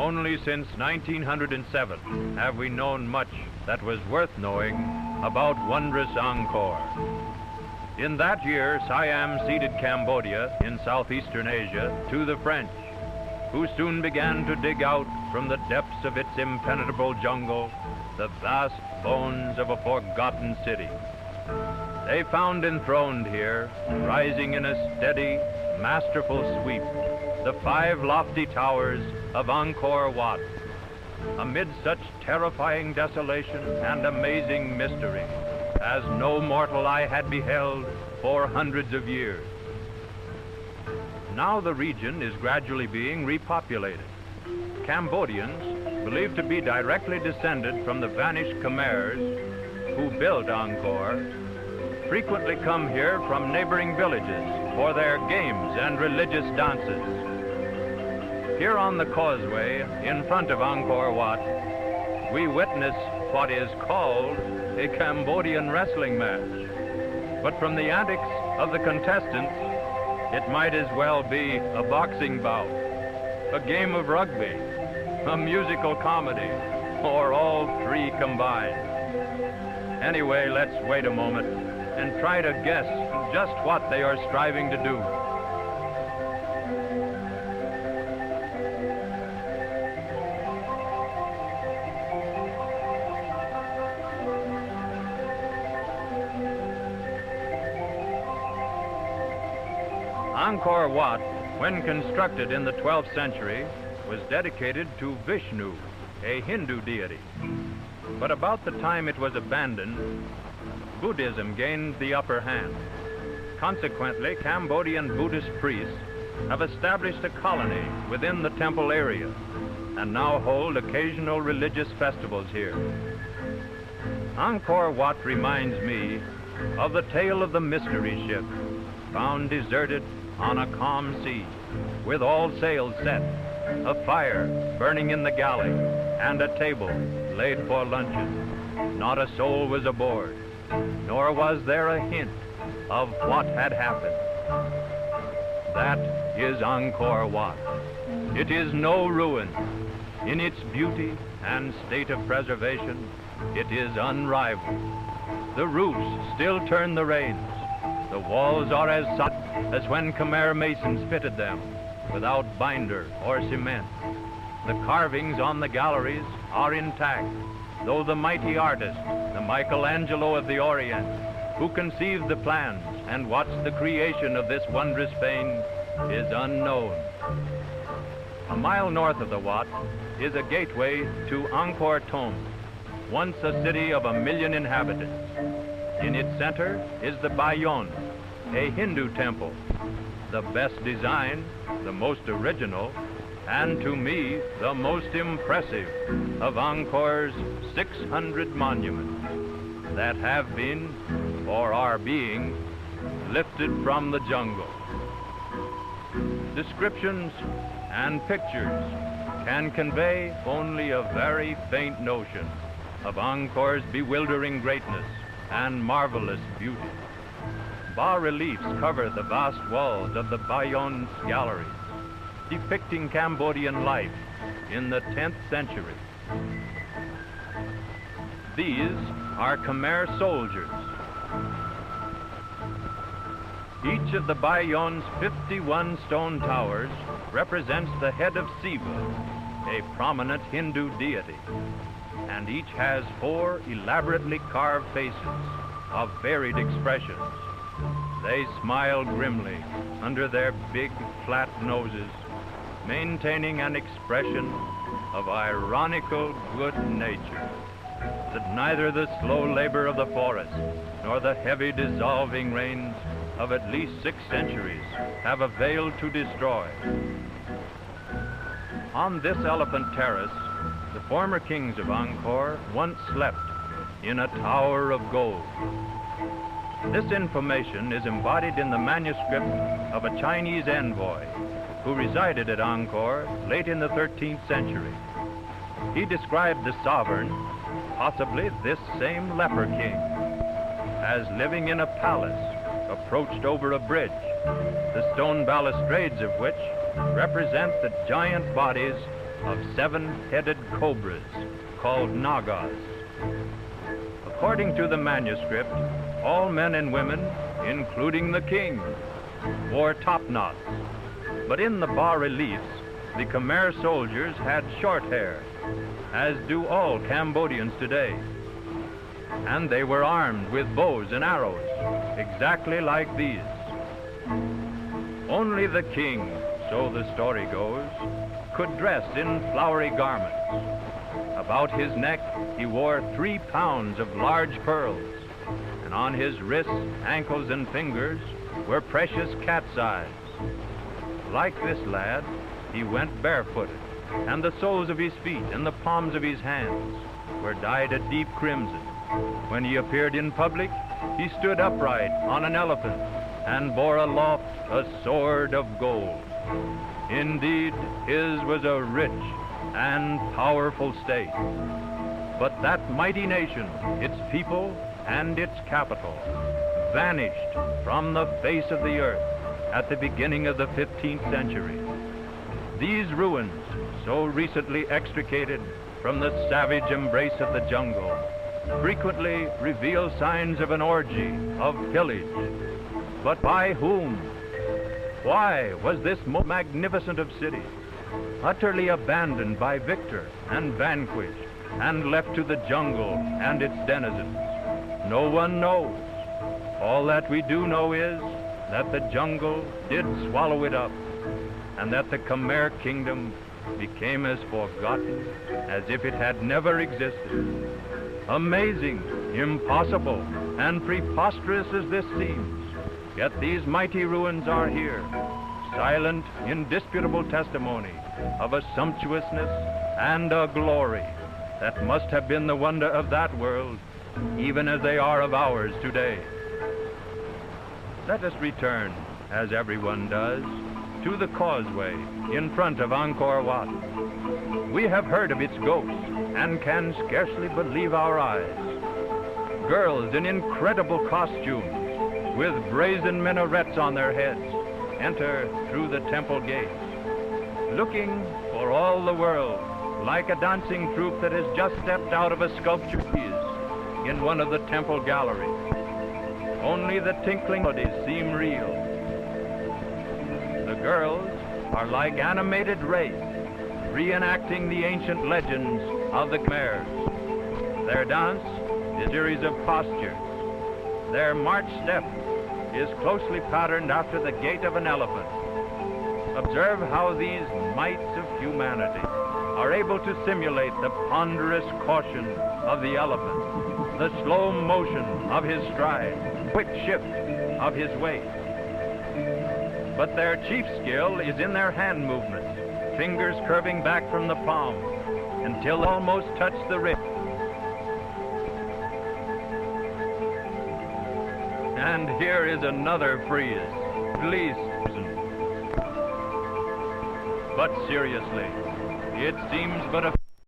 Only since 1907 have we known much that was worth knowing about wondrous Angkor. In that year, Siam ceded Cambodia in southeastern Asia to the French, who soon began to dig out from the depths of its impenetrable jungle the vast bones of a forgotten city. They found enthroned here, rising in a steady, masterful sweep, the 5 lofty towers of Angkor Wat. Amid such terrifying desolation and amazing mystery as no mortal eye had beheld for hundreds of years. Now the region is gradually being repopulated. Cambodians, believed to be directly descended from the vanished Khmers who built Angkor, frequently come here from neighboring villages for their games and religious dances. Here on the causeway in front of Angkor Wat, we witness what is called a Cambodian wrestling match. But from the antics of the contestants, it might as well be a boxing bout, a game of rugby, a musical comedy, or all 3 combined. Anyway, let's wait a moment and try to guess just what they are striving to do. Angkor Wat, when constructed in the 12th century, was dedicated to Vishnu, a Hindu deity. But about the time it was abandoned, Buddhism gained the upper hand. Consequently, Cambodian Buddhist priests have established a colony within the temple area and now hold occasional religious festivals here. Angkor Wat reminds me of the tale of the mystery ship found deserted on a calm sea, with all sails set, a fire burning in the galley, and a table laid for luncheon. Not a soul was aboard, nor was there a hint of what had happened. That is Angkor Wat. It is no ruin. In its beauty and state of preservation, it is unrivaled. The roofs still turn the reins. The walls are as solid as when Khmer masons fitted them, without binder or cement. The carvings on the galleries are intact, though the mighty artist, the Michelangelo of the Orient, who conceived the plans and watched the creation of this wondrous fane, is unknown. A mile north of the Wat is a gateway to Angkor Thom, once a city of 1 million inhabitants. In its center is the Bayon, a Hindu temple, the best designed, the most original, and to me, the most impressive of Angkor's 600 monuments that have been, or are being, lifted from the jungle. Descriptions and pictures can convey only a very faint notion of Angkor's bewildering greatness and marvelous beauty. Bas-reliefs cover the vast walls of the Bayon's galleries, depicting Cambodian life in the 10th century. These are Khmer soldiers. Each of the Bayon's 51 stone towers represents the head of Siva, a prominent Hindu deity, and each has 4 elaborately carved faces of varied expressions. They smile grimly under their big, flat noses, maintaining an expression of ironical good nature that neither the slow labor of the forest nor the heavy dissolving rains of at least 6 centuries have availed to destroy. On this elephant terrace, the former kings of Angkor once slept in a tower of gold. This information is embodied in the manuscript of a Chinese envoy who resided at Angkor late in the 13th century. He described the sovereign, possibly this same leper king, as living in a palace approached over a bridge, the stone balustrades of which represent the giant bodies of 7-headed cobras called Nagas. According to the manuscript, all men and women, including the king, wore topknots. But in the bas-reliefs, the Khmer soldiers had short hair, as do all Cambodians today. And they were armed with bows and arrows, exactly like these. Only the king, so the story goes, could dress in flowery garments. About his neck, he wore 3 pounds of large pearls, and on his wrists, ankles, and fingers were precious cat's eyes. Like this lad, he went barefooted, and the soles of his feet and the palms of his hands were dyed a deep crimson. When he appeared in public, he stood upright on an elephant and bore aloft a sword of gold. Indeed, his was a rich and powerful state. But that mighty nation, its people, and its capital vanished from the face of the earth at the beginning of the 15th century. These ruins, so recently extricated from the savage embrace of the jungle, frequently reveal signs of an orgy of pillage. But by whom? Why was this most magnificent of cities utterly abandoned by victor and vanquished and left to the jungle and its denizens? No one knows. All that we do know is that the jungle did swallow it up, and that the Khmer kingdom became as forgotten as if it had never existed. Amazing, impossible, and preposterous as this seems, yet these mighty ruins are here, silent, indisputable testimony of a sumptuousness and a glory that must have been the wonder of that world, even as they are of ours today. Let us return, as everyone does, to the causeway in front of Angkor Wat. We have heard of its ghosts and can scarcely believe our eyes. Girls in incredible costumes, with brazen minarets on their heads, enter through the temple gates, looking for all the world like a dancing troupe that has just stepped out of a sculpture piece in one of the temple galleries. Only the tinkling melodies seem real. The girls are like animated wraiths, reenacting the ancient legends of the Khmers. Their dance is a series of postures. Their march step is closely patterned after the gait of an elephant. Observe how these mites of humanity are able to simulate the ponderous caution of the elephant, the slow motion of his stride, quick shift of his weight. But their chief skill is in their hand movements, fingers curving back from the palm until they almost touch the wrist. And here is another frieze, please. But seriously, it seems but a